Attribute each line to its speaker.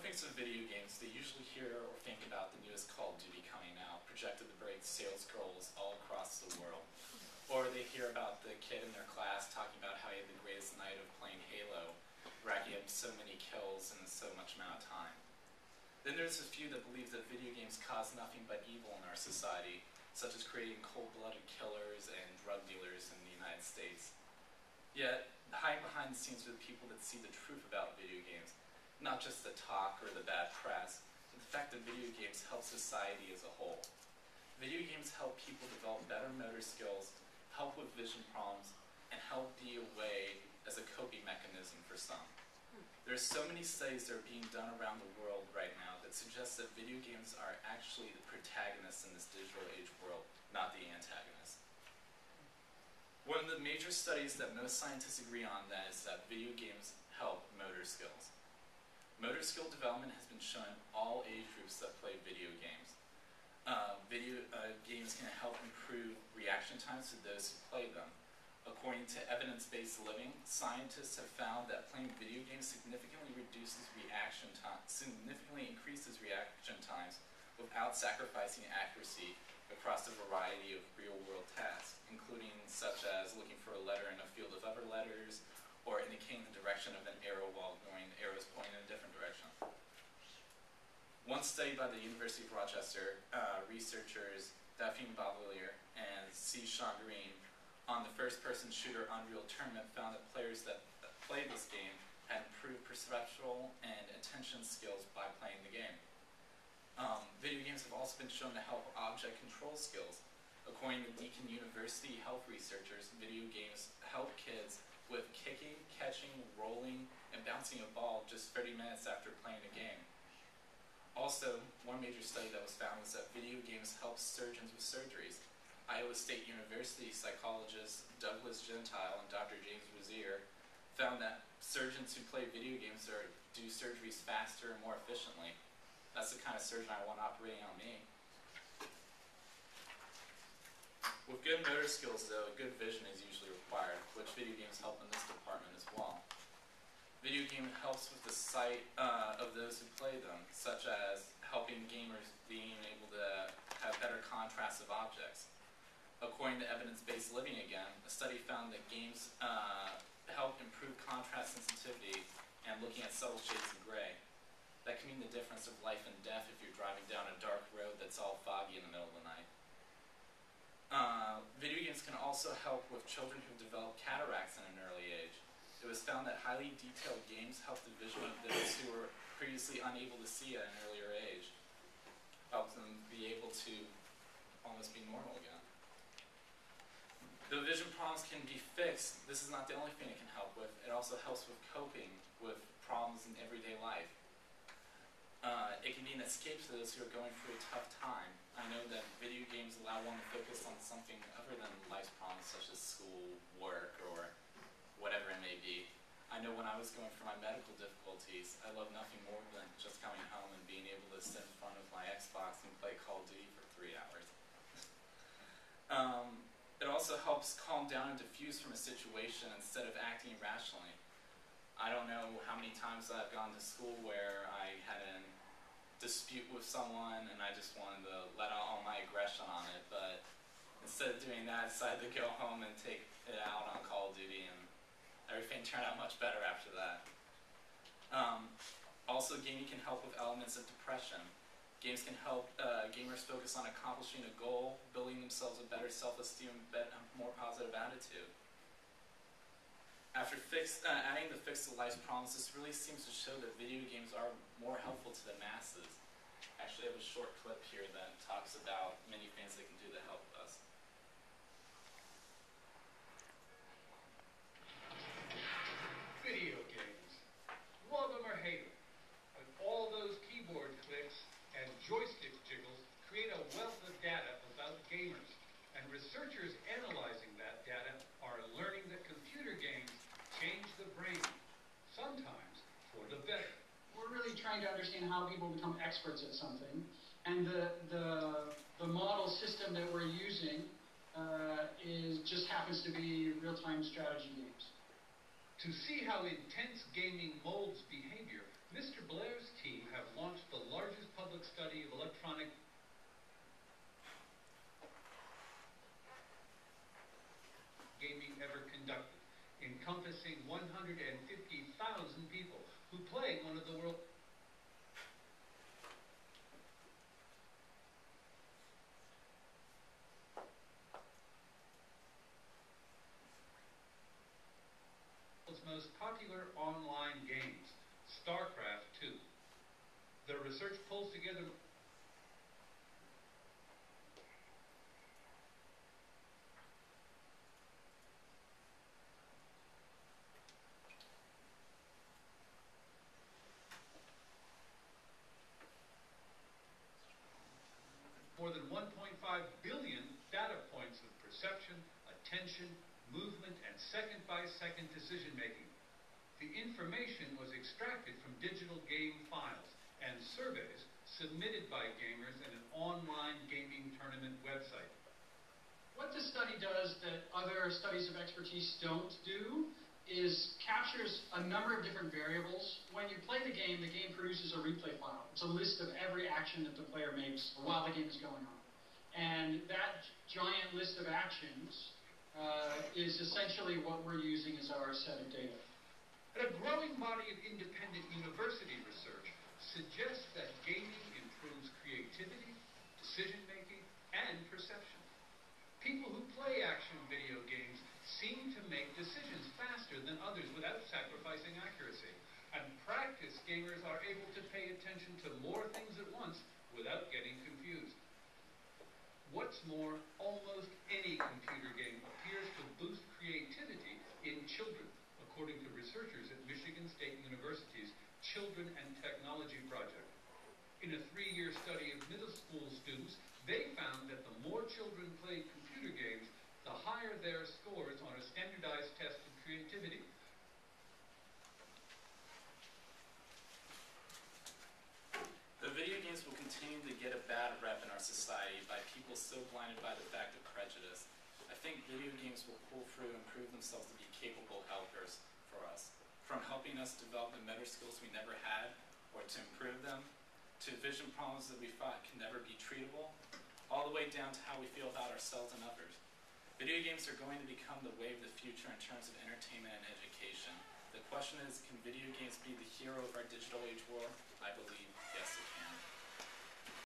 Speaker 1: thinks of video games, they usually hear or think about the newest Call of Duty coming out, projected to break sales goals all across the world. Or they hear about the kid in their class talking about how he had the greatest night of playing Halo, racking up so many kills in so much amount of time. Then there's a few that believe that video games cause nothing but evil in our society, such as creating cold-blooded killers and drug dealers in the United States. Yet, hiding behind the scenes are the people that see the truth about video games, not just the talk or the bad press, but the fact that video games help society as a whole. Video games help people develop better motor skills, help with vision problems, and help be a way as a coping mechanism for some. There are so many studies that are being done around the world right now that suggest that video games are actually the protagonists in this digital age world, not the antagonists. One of the major studies that most scientists agree on then is that video games help motor skills. Motor skill development has been shown in all age groups that play video games. Video games can help improve reaction times to those who play them. According to evidence-based living, scientists have found that playing video games significantly increases reaction times without sacrificing accuracy across a variety of real-world tasks, including such as looking for a letter in a field of other letters, or indicating the direction of an arrow while ignoring the arrows pointing in a different direction. One study by the University of Rochester, researchers Daphne Bavelier and C. Sean Green on the first-person shooter Unreal Tournament found that players that played this game had improved perceptual and attention skills by playing the game. Video games have also been shown to help object control skills. According to Deakin University health researchers, video games help kids with kicking, catching, rolling, and bouncing a ball just 30 minutes after playing a game. Also, one major study that was found was that video games help surgeons with surgeries. Iowa State University psychologists Douglas Gentile and Dr. James Wazier found that surgeons who play video games do surgeries faster and more efficiently. That's the kind of surgeon I want operating on me. With good motor skills, though, good vision is usually required, which video games help in this department as well. Video game helps with the sight of those who play them, such as helping gamers being able to have better contrast of objects. According to evidence-based living again, a study found that games help improve contrast sensitivity and looking at subtle shades of gray. That can mean the difference of life and death if you're driving down a dark road that's all foggy in the middle of the night. Video games can also help with children who develop cataracts in an early age. It was found that highly detailed games help the vision of those who were previously unable to see at an earlier age. Helps them be able to almost be normal again. Though vision problems can be fixed, this is not the only thing it can help with. It also helps with coping with problems in everyday life. It can be an escape to those who are going through a tough time. I know that video games allow one to focus on something other than life's problems such as school, work, or whatever it may be. I know when I was going through my medical difficulties, I loved nothing more than just coming home and being able to sit in front of my Xbox and play Call of Duty for 3 hours. It also helps calm down and diffuse from a situation instead of acting irrationally. I don't know how many times I've gone to school where I had a dispute with someone and I just wanted to let out all my aggression on it, but instead of doing that, I decided to go home and take it out on Call of Duty, and everything turned out much better after that. Also, gaming can help with elements of depression. Games can help gamers focus on accomplishing a goal, building themselves a better self-esteem, and a more positive attitude. After adding the fix to life's problems, this really seems to show that video games are more helpful to the masses. Actually, I have a short clip here that talks about many things they can do to help us.
Speaker 2: Video games. Love them or hate them. But all those keyboard clicks and joystick jiggles create a wealth of data about gamers. And researchers analyzing that data are learning that computer games change the brain, sometimes for the better.
Speaker 3: We're really trying to understand how people become experts at something, and the model system that we're using just happens to be real-time strategy games.
Speaker 2: To see how intense gaming molds behavior, Mr. Blair's team have popular online games, StarCraft 2. The research pulls together more than 1.5 billion data points of perception, attention, movement, and second-by-second decision-making. The information was extracted from digital game files and surveys submitted by gamers in an online gaming tournament website.
Speaker 3: What this study does that other studies of expertise don't do is captures a number of different variables. When you play the game produces a replay file. It's a list of every action that the player makes while the game is going on. And that giant list of actions is essentially what we're using as our set of data.
Speaker 2: And a growing body of independent university research suggests that gaming improves creativity, decision-making, and perception. People who play action video games seem to make decisions faster than others without sacrificing accuracy. And practice gamers are able to pay attention to more things at once without getting confused. What's more, almost any computer game appears to boost creativity in children, according to researchers at Michigan State University's Children and Technology Project. In a 3-year study of middle school students, they found that the more children played computer games, the higher their scores on a standardized test of creativity.
Speaker 1: The video games will continue to get a bad rep in our society by people so blinded by the fact of prejudice. I think video games will pull through and prove themselves to be capable helpers for us. From helping us develop the motor skills we never had, or to improve them, to vision problems that we thought can never be treatable, all the way down to how we feel about ourselves and others. Video games are going to become the way of the future in terms of entertainment and education. The question is, can video games be the hero of our digital age world? I believe, yes, it can.